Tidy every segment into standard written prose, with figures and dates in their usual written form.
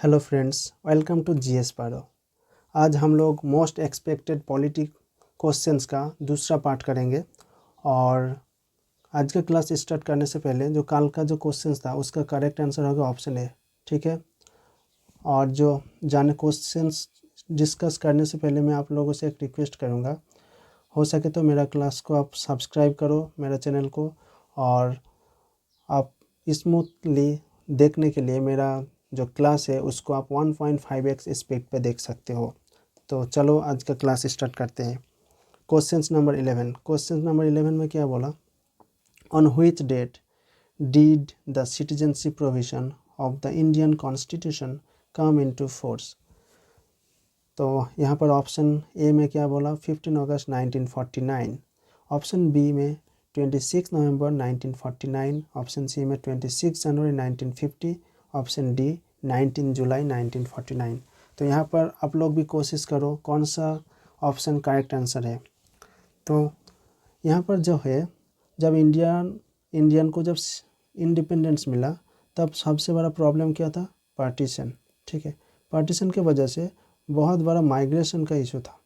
Hello friends, welcome to GS पारो। आज हम लोग मोस्ट एक्सपेक्टेड पॉलिटी क्वेश्चंस का दूसरा पार्ट करेंगे। और आज का क्लास स्टार्ट करने से पहले जो कल का जो क्वेश्चंस था उसका करेक्ट आंसर होगा ऑप्शन ए, ठीक है। और जो जाने क्वेश्चंस डिस्कस करने से पहले मैं आप लोगों से एक रिक्वेस्ट करूँगा, हो सके तो मेरा क्लास को आप सब्सक्राइब करो, मेरा चैनल को, और आप स्मूथली देखने के लिए मेरा जो क्लास है उसको आप 1.5x स्पीड पे देख सकते हो। तो चलो आज का क्लास स्टार्ट करते हैं। क्वेश्चन नंबर 11 में क्या बोला, on which date did the citizenship provision of the Indian constitution come into force. तो यहाँ पर ऑप्शन ए में क्या बोला, 15 अगस्त 1949, ऑप्शन बी में 26 नवंबर 1949, ऑप्शन सी में 26 जनवरी 1950, ऑप्शन डी 19 जुलाई 1949। तो यहाँ पर आप लोग भी कोशिश करो कौन सा ऑप्शन करेक्ट आंसर है। तो यहाँ पर जो है, जब इंडियन को जब इंडिपेंडेंस मिला तब सबसे बड़ा प्रॉब्लम क्या था, पार्टीशन, ठीक है। पार्टीशन के वजह से बहुत बड़ा माइग्रेशन का इशू था,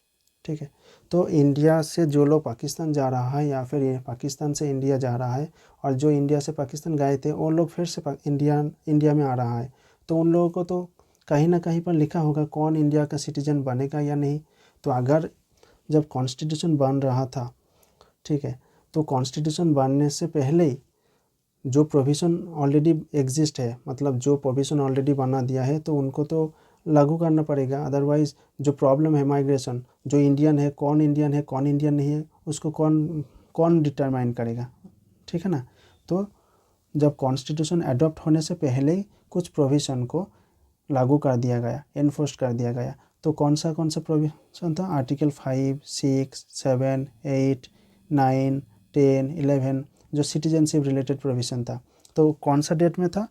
ठीक है। तो इंडिया से जो लोग पाकिस्तान जा रहा है या फिर पाकिस्तान से इंडिया जा रहा है, और जो इंडिया से पाकिस्तान गए थे वो लोग फिर से इंडिया में आ रहा है, तो उन लोगों को तो कहीं ना कहीं पर लिखा होगा कौन इंडिया का सिटीजन बनेगा या नहीं। तो अगर जब कॉन्स्टिट्यूशन बन रहा था, ठीक है, तो कॉन्स्टिट्यूशन बनने से पहले ही जो प्रोविज़न ऑलरेडी एग्जिस्ट है, मतलब जो प्रोविज़न ऑलरेडी बना दिया है, तो उनको तो लागू करना पड़ेगा। अदरवाइज़ जो प्रॉब्लम है माइग्रेशन, जो इंडियन है कौन इंडियन नहीं है, उसको कौन कौन डिटरमाइन करेगा, ठीक है ना। तो जब कॉन्स्टिट्यूशन अडॉप्ट होने से पहले ही कुछ प्रोविज़न को लागू कर दिया गया, एनफोर्स कर दिया गया। तो कौन सा प्रोविज़न था, आर्टिकल 5, 6, 7, 8, 9, 10, 11 जो सिटीजनशिप रिलेटेड प्रोविज़न था। तो कौन सा डेट में था,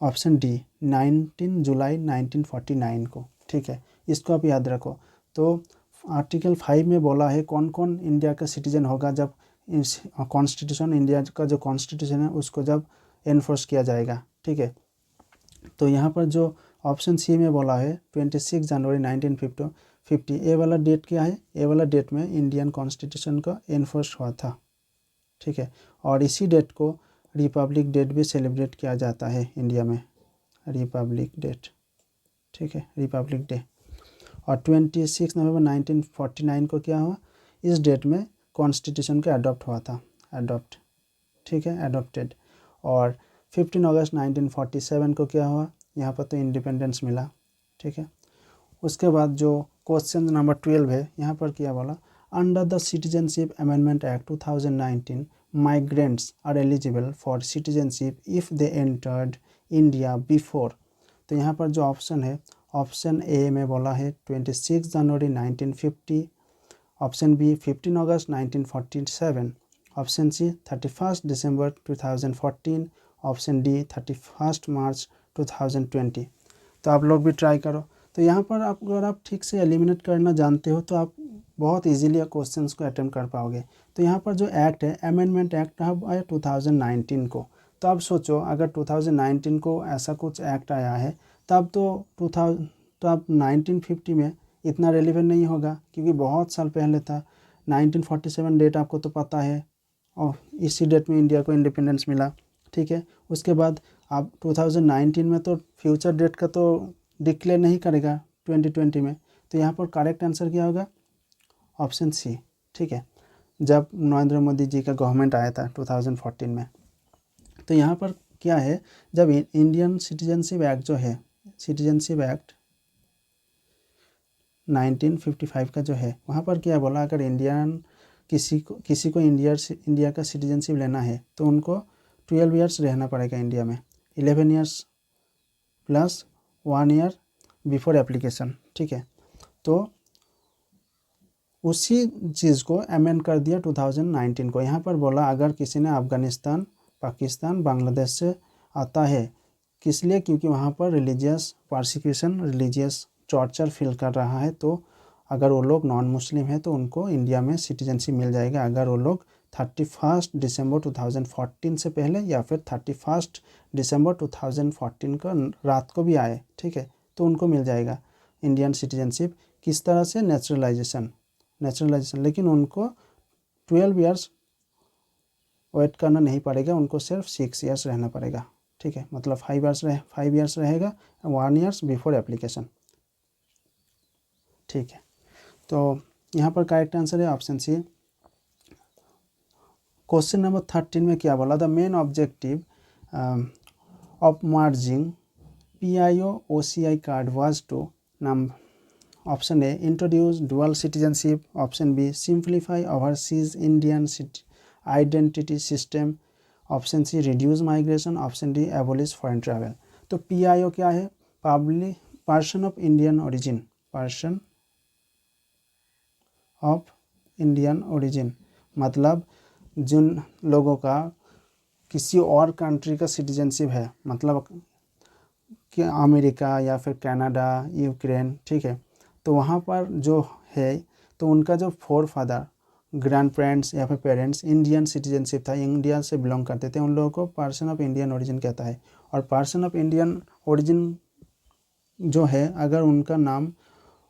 ऑप्शन डी 19 जुलाई 1949 को, ठीक है। इसको आप याद रखो। तो आर्टिकल 5 में बोला है कौन कौन इंडिया का सिटीजन होगा जब कॉन्स्टिट्यूशन, इंडिया का जो कॉन्स्टिट्यूशन है उसको जब एनफोर्स किया जाएगा, ठीक है। तो यहाँ पर जो ऑप्शन सी में बोला है 26 जनवरी 1950, ए वाला डेट क्या है, ए वाला डेट में इंडियन कॉन्स्टिट्यूशन का एनफोर्स हुआ था, ठीक है। और इसी डेट को रिपब्लिक डेट भी सेलिब्रेट किया जाता है इंडिया में, रिपब्लिक डेट, ठीक है, रिपब्लिक डे। और 26 नवंबर 1949 को क्या हुआ, इस डेट में कॉन्स्टिट्यूशन का अडॉप्ट हुआ था, अडॉप्ट, ठीक है, अडॉप्टेड। और 15 अगस्त 1947 को क्या हुआ, यहाँ पर तो इंडिपेंडेंस मिला, ठीक है। उसके बाद जो क्वेश्चन नंबर 12 है, यहाँ पर क्या बोला, under the citizenship amendment act 2019 migrants are eligible for citizenship if they entered India before। तो यहाँ पर जो ऑप्शन है, ऑप्शन ए में बोला है 26 जनवरी 1950, ऑप्शन बी 15 अगस्त 1947, ऑप्शन सी 31 दिसंबर 2014, ऑप्शन डी 31 मार्च 2020। तो आप लोग भी ट्राई करो। तो यहाँ पर आप अगर आप ठीक से एलिमिनेट करना जानते हो तो आप बहुत इजीली क्वेश्चंस को अटेम्प्ट कर पाओगे। तो यहाँ पर जो एक्ट है, अमेंडमेंट एक्ट आया 2019 को। तो आप सोचो अगर 2019 को ऐसा कुछ एक्ट आया है तब तो 2000 तो अब 1950 में इतना रेलिवेंट नहीं होगा, क्योंकि बहुत साल पहले था। 1947 डेट आपको तो पता है, और इसी डेट में इंडिया को इंडिपेंडेंस मिला, ठीक है। उसके बाद आप 2019 में तो फ्यूचर डेट का तो डिक्लेयर नहीं करेगा 2020 में। तो यहाँ पर करेक्ट आंसर क्या होगा, ऑप्शन सी, ठीक है, जब नरेंद्र मोदी जी का गवर्नमेंट आया था 2014 में। तो यहाँ पर क्या है, जब इंडियन सिटीजनशिप एक्ट जो है, सिटीजनशिप एक्ट 1955 का जो है, वहाँ पर क्या बोला, अगर किसी को इंडिया का सिटीजनशिप लेना है तो उनको 12 ईयर्स रहना पड़ेगा इंडिया में, 11 years plus 1 year before application, ठीक है। तो उसी चीज़ को अमेंड कर दिया 2019 को। यहाँ पर बोला अगर किसी ने अफ़गानिस्तान, पाकिस्तान, बांग्लादेश से आता है, किस लिए, क्योंकि वहाँ पर religious persecution, religious torture feel कर रहा है, तो अगर वो लोग नॉन मुस्लिम है तो उनको इंडिया में सिटीजनशिप मिल जाएगा अगर वो लोग 31 दिसंबर 2014 से पहले या फिर 31 दिसंबर 2014 का रात को भी आए, ठीक है, तो उनको मिल जाएगा इंडियन सिटीजनशिप। किस तरह से? नेचुरलाइजेशन, लेकिन उनको 12 ईयर्स वेट करना नहीं पड़ेगा, उनको सिर्फ 6 ईयर्स रहना पड़ेगा, ठीक है, मतलब 5 ईयर्स रहेगा, 1 ईयर्स बिफोर एप्लीकेशन, ठीक है। तो यहाँ पर करेक्ट आंसर है ऑप्शन सी। क्वेश्चन नंबर 13 में क्या बोला? The main objective of merging PIO OCI card was to नम option A introduce dual citizenship, option B simplify overseas Indian identity system, option C reduce migration, option D abolish foreign travel. तो PIO क्या है? Public person of Indian origin, person of Indian origin मतलब जिन लोगों का किसी और country का सिटीजनशिप है, मतलब कि अमेरिका या फिर कनाडा, यूक्रेन, ठीक है, तो वहाँ पर जो है तो उनका जो फोर फादर, ग्रैंड पेरेंट्स या फिर पेरेंट्स इंडियन सिटीजनशिप था, इंडिया से बिलोंग करते थे, उन लोगों को पर्सन ऑफ इंडियन ओरिजिन कहता है। और पर्सन ऑफ इंडियन ओरिजिन जो है, अगर उनका नाम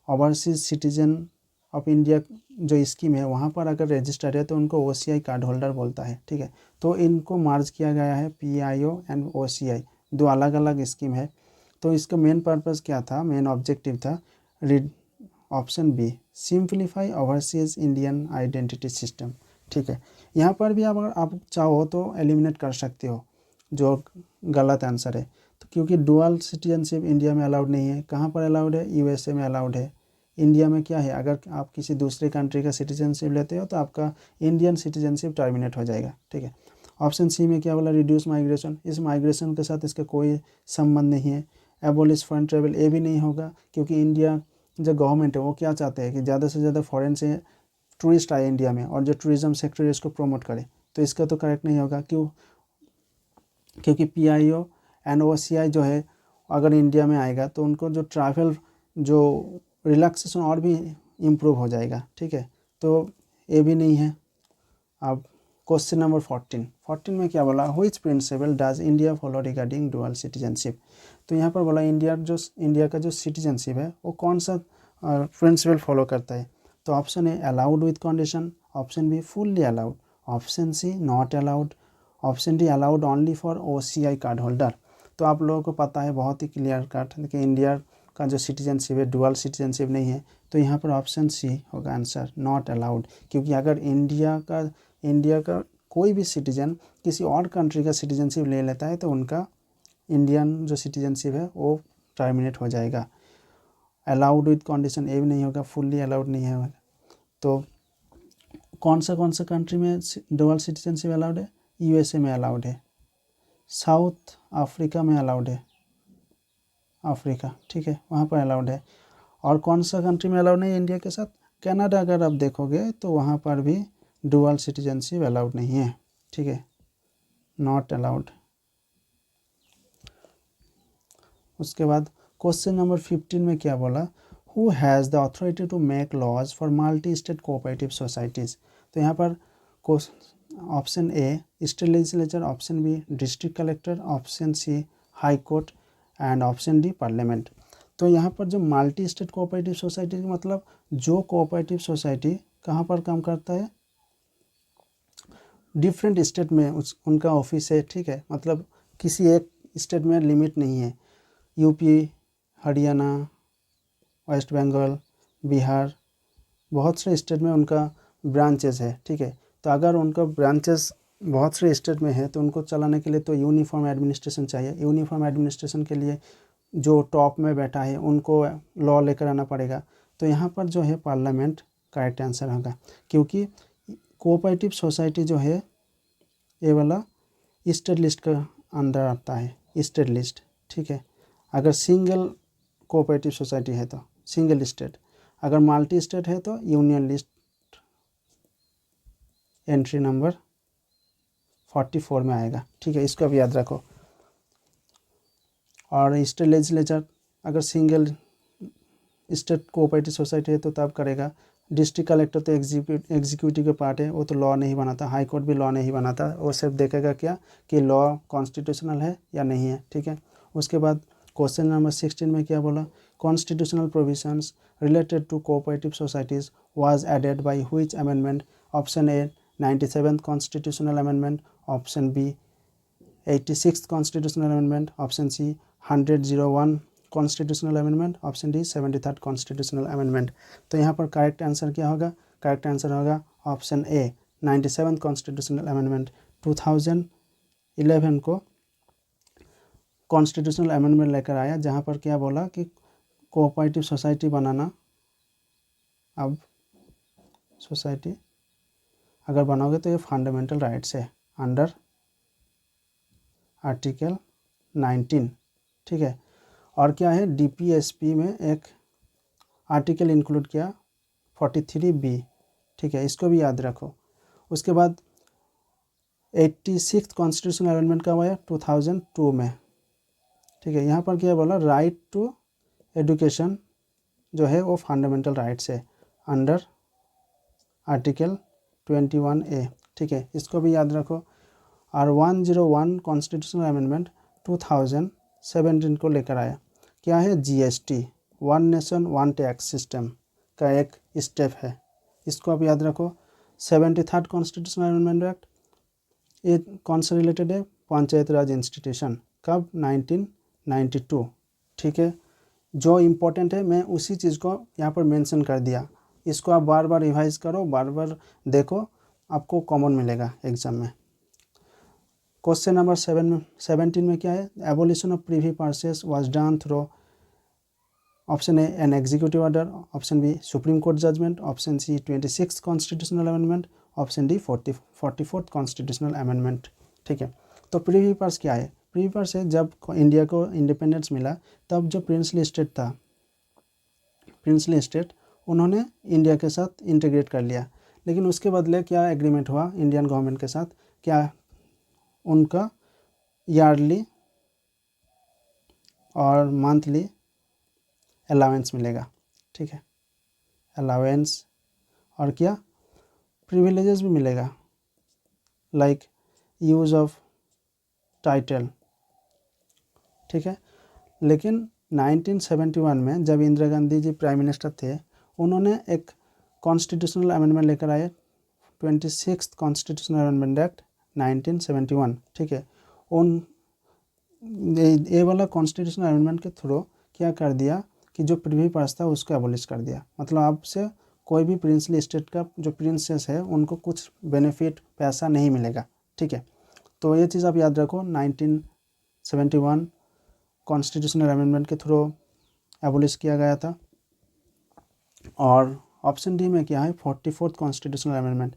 ओवरसीज सिटीजन ऑफ इंडिया जो स्कीम है वहाँ पर अगर रजिस्टर्ड है तो उनको OCI कार्ड होल्डर बोलता है, ठीक है। तो इनको मार्ज किया गया है, PIO एंड OCI, दो अलग अलग स्कीम है। तो इसका मेन पर्पस क्या था, मेन ऑब्जेक्टिव था option B simplify overseas Indian identity system, ठीक है। यहाँ पर भी अगर आप चाहो तो एलिमिनेट कर सकते हो जो गलत आंसर है, तो क्योंकि डुअल सिटीजनशिप इंडिया में अलाउड नहीं है। कहाँ पर अलाउड है? USA में अलाउड है। इंडिया में क्या है, अगर आप किसी दूसरे कंट्री का सिटीजनशिप लेते हो तो आपका इंडियन सिटीजनशिप टर्मिनेट हो जाएगा, ठीक है। ऑप्शन सी में क्या बोला? रिड्यूस माइग्रेशन, इस माइग्रेशन के साथ इसका कोई संबंध नहीं है। एबोलिश फॉरेन ट्रेवल, ये भी नहीं होगा, क्योंकि इंडिया जो गवर्नमेंट है वो क्या चाहते हैं कि ज़्यादा से ज़्यादा फॉरेन से टूरिस्ट आए इंडिया में और जो टूरिज़्म सेक्टर है इसको प्रमोट करे, तो इसका तो करेक्ट नहीं होगा। क्योंकि PIO एंड OCI जो है अगर इंडिया में आएगा तो उनको जो ट्रैवल जो रिलैक्सेशन और भी इम्प्रूव हो जाएगा, ठीक है, तो ये भी नहीं है। अब क्वेश्चन नंबर 14 में क्या बोला? Which principle does India follow regarding dual citizenship. तो यहाँ पर बोला इंडिया का जो सिटीजनशिप है वो कौन सा प्रिंसिपल फॉलो करता है। तो option A allowed with condition, option B fully allowed, option C not allowed, option D allowed only for OCI card holder. तो आप लोगों को पता है बहुत ही क्लियर कट कि इंडिया का जो सिटीजनशिप है डुअल सिटीजनशिप नहीं है, तो यहाँ पर ऑप्शन सी होगा आंसर, नॉट अलाउड। क्योंकि अगर इंडिया का कोई भी सिटीजन किसी और कंट्री का सिटीजनशिप ले लेता है तो उनका इंडियन जो सिटीजनशिप है वो टर्मिनेट हो जाएगा। अलाउड विथ कंडीशन ये भी नहीं होगा, फुल्ली अलाउड नहीं है। तो कौन सा कंट्री में डुअल सिटीजनशिप अलाउड है? USA में अलाउड है, साउथ अफ्रीका में अलाउड है, अफ्रीका, ठीक है, वहाँ पर अलाउड है। और कौन सा कंट्री में अलाउड नहीं है इंडिया के साथ? कनाडा अगर आप देखोगे तो वहाँ पर भी डुअल सिटीजनशिप अलाउड नहीं है, ठीक है, नॉट अलाउड। उसके बाद क्वेश्चन नंबर 15 में क्या बोला? Who has the authority to make laws for multi state cooperative societies. तो यहाँ पर option A state legislature, option B district collector, option C high court and option D parliament. तो यहाँ पर जो मल्टी स्टेट कोऑपरेटिव सोसाइटी मतलब जो cooperative society कहाँ पर काम करता है? डिफरेंट स्टेट में उनका ऑफिस है, ठीक है, मतलब किसी एक स्टेट में लिमिट नहीं है। यूपी, हरियाणा, वेस्ट बंगाल, बिहार, बहुत से स्टेट में उनका ब्रांचेस है, ठीक है। तो अगर उनका ब्रांचेस बहुत से स्टेट में है तो उनको चलाने के लिए तो यूनिफॉर्म एडमिनिस्ट्रेशन चाहिए। यूनिफॉर्म एडमिनिस्ट्रेशन के लिए जो टॉप में बैठा है उनको लॉ लेकर आना पड़ेगा। तो यहाँ पर जो है पार्लियामेंट करेक्ट आंसर होगा, क्योंकि कोऑपरेटिव सोसाइटी जो है ये वाला स्टेट लिस्ट का अंदर आता है, स्टेट लिस्ट, ठीक है। अगर सिंगल कोऑपरेटिव सोसाइटी है तो सिंगल स्टेट, अगर मल्टी स्टेट है तो यूनियन लिस्ट एंट्री नंबर 44 में आएगा, ठीक है, इसको भी याद रखो। और स्टेट लेजिस्लेचर अगर सिंगल स्टेट कोऑपरेटिव सोसाइटी है तो तब करेगा, डिस्ट्रिक्ट कलेक्टर तो एग्जीक्यूटिव के पार्ट है, वो तो लॉ नहीं बनाता, हाई कोर्ट भी लॉ नहीं बनाता, वो सिर्फ देखेगा क्या कि लॉ कॉन्स्टिट्यूशनल है या नहीं है, ठीक है। उसके बाद क्वेश्चन नंबर 16 में क्या बोला, constitutional provisions related to cooperative societies was added by which amendment, option A 97th constitutional amendment, option B 86th constitutional amendment, option C 101 constitutional amendment, option D 73rd constitutional amendment. तो यहाँ पर correct answer क्या होगा, correct answer होगा option A 97th constitutional amendment. 2011 को constitutional amendment लेकर आया, जहाँ पर क्या बोला कि कोऑपरेटिव सोसाइटी बनाना, अब सोसाइटी अगर बनाओगे तो ये फंडामेंटल राइट्स है अंडर आर्टिकल 19, ठीक है। और क्या है, डीपीएसपी में एक आर्टिकल इंक्लूड किया 43B, ठीक है, इसको भी याद रखो। उसके बाद 86th कॉन्स्टिट्यूशनल अमेंडमेंट कब आया, 2002 में, ठीक है। यहाँ पर क्या बोला, राइट टू एजुकेशन जो है वो फंडामेंटल राइट्स है अंडर आर्टिकल 21A, ठीक है, इसको भी याद रखो। और 101 कॉन्स्टिट्यूशनल अमेंडमेंट 2017 को लेकर आया, क्या है, GST, one nation one tax system का एक स्टेप है, इसको आप याद रखो। 73rd कॉन्स्टिट्यूशनल अमेंडमेंट एक्ट, ये कौन से रिलेटेड है, पंचायत राज इंस्टीट्यूशन, कब, 1992, ठीक है। जो इम्पोर्टेंट है मैं उसी चीज़ को यहाँ पर मेंशन कर दिया, इसको आप बार बार रिवाइज करो, बार बार देखो, आपको कॉमन मिलेगा एग्जाम में। क्वेश्चन नंबर 17 में क्या है, abolition of privy purses was done through, option A an executive order, option B supreme court judgment, option C 26th constitutional amendment, option D 44th constitutional amendment, ठीक है। तो Privi purse क्या है, Privi purse है जब इंडिया को इंडिपेंडेंस मिला तब जो प्रिंसली स्टेट था, प्रिंसली स्टेट उन्होंने इंडिया के साथ इंटीग्रेट कर लिया, लेकिन उसके बदले क्या एग्रीमेंट हुआ इंडियन गवर्नमेंट के साथ, क्या उनका ईयरली और मंथली अलाउंस मिलेगा, ठीक है, अलाउंस, और क्या प्रिविलेजेस भी मिलेगा, लाइक यूज ऑफ टाइटल, ठीक है। लेकिन 1971 में जब इंदिरा गांधी जी प्राइम मिनिस्टर थे, उन्होंने एक कॉन्स्टिट्यूशनल अमेंडमेंट लेकर आए, 26th कॉन्स्टिट्यूशनल अमेंडमेंट एक्ट 1971, ठीक है। उन ये वाला कॉन्स्टिट्यूशनल अमेंडमेंट के थ्रू क्या कर दिया कि जो प्रीवी पर्स था उसको एबोलिश कर दिया, मतलब आपसे कोई भी प्रिंसली स्टेट का जो प्रिंसेस है उनको कुछ बेनिफिट पैसा नहीं मिलेगा, ठीक है। तो ये चीज़ आप याद रखो, 1971 कॉन्स्टिट्यूशनल अमेंडमेंट के थ्रू एबोलिश किया गया था। और ऑप्शन डी में क्या है, 44th कॉन्स्टिट्यूशनल अमेंडमेंट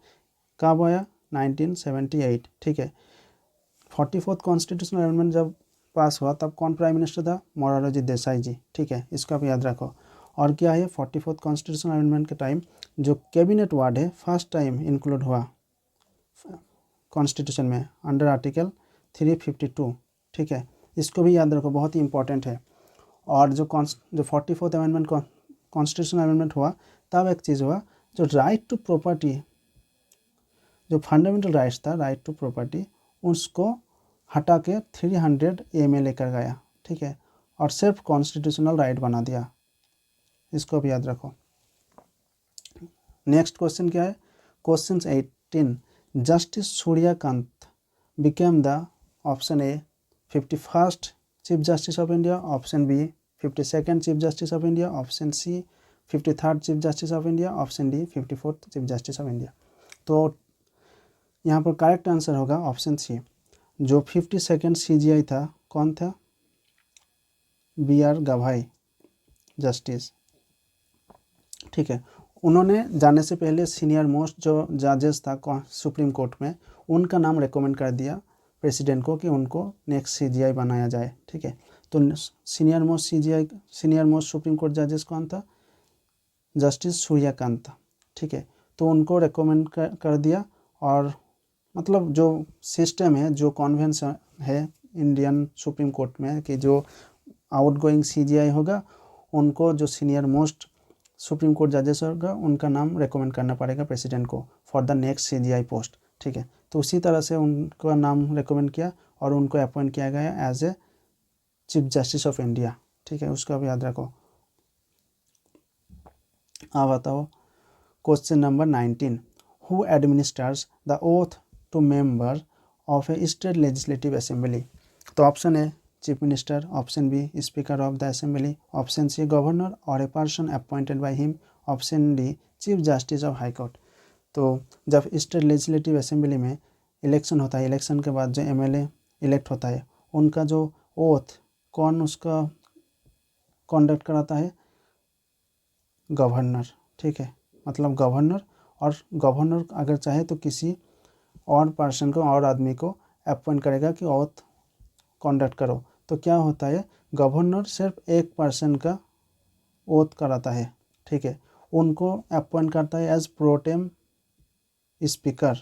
कब आया, 1978, ठीक है। 44th कॉन्स्टिट्यूशनल अमेंडमेंट जब पास हुआ तब कौन प्राइम मिनिस्टर था, मोरारजी देसाई जी, ठीक है, इसको आप याद रखो। और क्या है, 44th कॉन्स्टिट्यूशनल अमेंडमेंट के टाइम जो कैबिनेट वार्ड है फर्स्ट टाइम इंक्लूड हुआ कॉन्स्टिट्यूशन में अंडर आर्टिकल 352, ठीक है, इसको भी याद रखो, बहुत ही इंपॉर्टेंट है। और जो 44th अमेंडमेंट कॉन्स्टिट्यूशनल अमेंडमेंट हुआ तब एक चीज़ हुआ, जो राइट टू प्रॉपर्टी, जो फंडामेंटल राइट्स था, राइट टू प्रॉपर्टी, उसको हटा के 300A में लेकर गया, ठीक है, और सिर्फ कॉन्स्टिट्यूशनल राइट बना दिया, इसको भी याद रखो। नेक्स्ट क्वेश्चन क्या है, question 18, justice Surya Kant became the, option A 51st chief justice of India, option B 52nd chief justice of India, option C 53rd chief justice of India, option D 54th chief justice of India. तो यहाँ पर correct answer होगा option C, जो 52nd CJI था, कौन था, BR गवाई justice, ठीक है। उन्होंने जाने से पहले सीनियर मोस्ट जो जजेस था सुप्रीम कोर्ट में, उनका नाम रिकमेंड कर दिया प्रेसिडेंट को कि उनको नेक्स्ट CJI बनाया जाए, ठीक है। तो senior most CJI, senior most supreme court जजेस कौन था, जस्टिस सूर्यकांत, ठीक है। तो उनको रिकमेंड कर दिया, और मतलब जो सिस्टम है, जो कॉन्वेंशन है इंडियन सुप्रीम कोर्ट में कि जो आउटगोइंग CJI होगा उनको जो सीनियर मोस्ट सुप्रीम कोर्ट जजेस होगा उनका नाम रिकमेंड करना पड़ेगा प्रेसिडेंट को for the next CGI post, ठीक है। तो उसी तरह से उनका नाम रिकमेंड किया और उनको अपॉइंट किया गया as a chief justice of India, ठीक है, उसका भी याद रखो। अब बताओ question number 19, who administers the oath to member of a state legislative assembly. तो option a chief minister, option b speaker of the assembly, option c governor और a person appointed by him, option d chief justice of high court. तो जब state legislative assembly में election होता है, election के बाद जो MLA इलेक्ट होता है उनका जो ओथ कौन उसका कंडक्ट कराता है, गवर्नर, ठीक है। मतलब गवर्नर, और गवर्नर अगर चाहे तो किसी और पर्सन को और आदमी को अपॉइंट करेगा कि ओथ कंडक्ट करो। तो क्या होता है, गवर्नर सिर्फ एक पर्सन का ओथ कराता है, ठीक है, उनको अपॉइंट करता है एज प्रोटेम स्पीकर,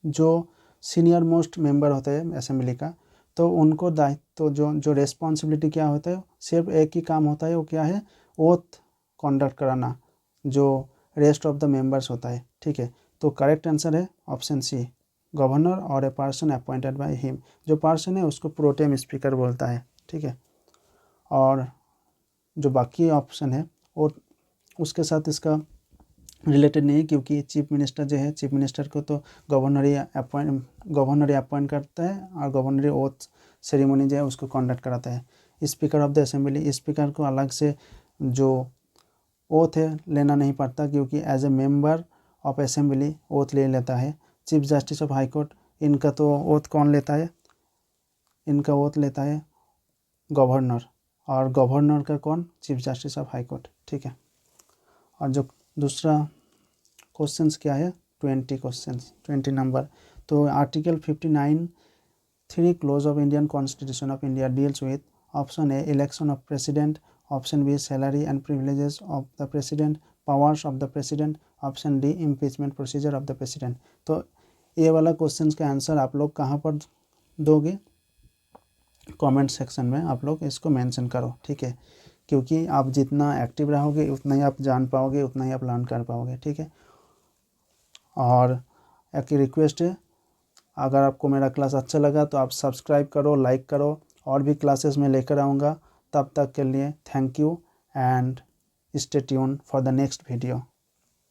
जो सीनियर मोस्ट मेंबर होते हैं असेंबली का। तो उनको दायित्व तो जो रेस्पॉन्सिबिलिटी क्या होता है, सिर्फ एक ही काम होता है, वो क्या है, ओथ कंडक्ट कराना, जो रेस्ट ऑफ द मेंबर्स होता है, ठीक है। तो करेक्ट आंसर है ऑप्शन सी, गवर्नर और a person appointed by him. जो पर्सन है उसको प्रोटेम स्पीकर बोलता है, ठीक है। और जो बाकी ऑप्शन है वो उसके साथ इसका रिलेटेड नहीं है, क्योंकि चीफ मिनिस्टर जो है, चीफ मिनिस्टर को तो गवर्नर ही अपॉइंट करता है और गवर्नर ओथ सेरेमनी जो है उसको कंडक्ट कराता है। Speaker of the assembly, speaker को अलग से जो ओथ है लेना नहीं पड़ता, क्योंकि as a member of assembly oath ले लेता है। Chief justice of high court, इनका तो ओथ कौन लेता है, इनका ओथ लेता है गवर्नर, और गवर्नर का कौन, chief justice of high court, ठीक है। और जो दूसरा क्वेश्चंस क्या है, 20 नंबर। तो article 59(3) clause of Indian constitution of India deals with, option A election of president, option B salary and privileges of the president, powers of the president, option D impeachment procedure of the president. तो ये वाला question का answer आप लोग कहाँ पर दोगे, comment section में आप लोग इसको मेंशन करो, ठीक है, क्योंकि आप जितना एक्टिव रहोगे उतना ही आप जान पाओगे, उतना ही आप लर्न कर पाओगे, ठीक है। और एक रिक्वेस्ट है, अगर आपको मेरा क्लास अच्छा लगा तो आप सब्सक्राइब करो, लाइक करो, और भी क्लासेस में लेकर आऊँगा। तब तक के लिए thank you and stay tune for the next video.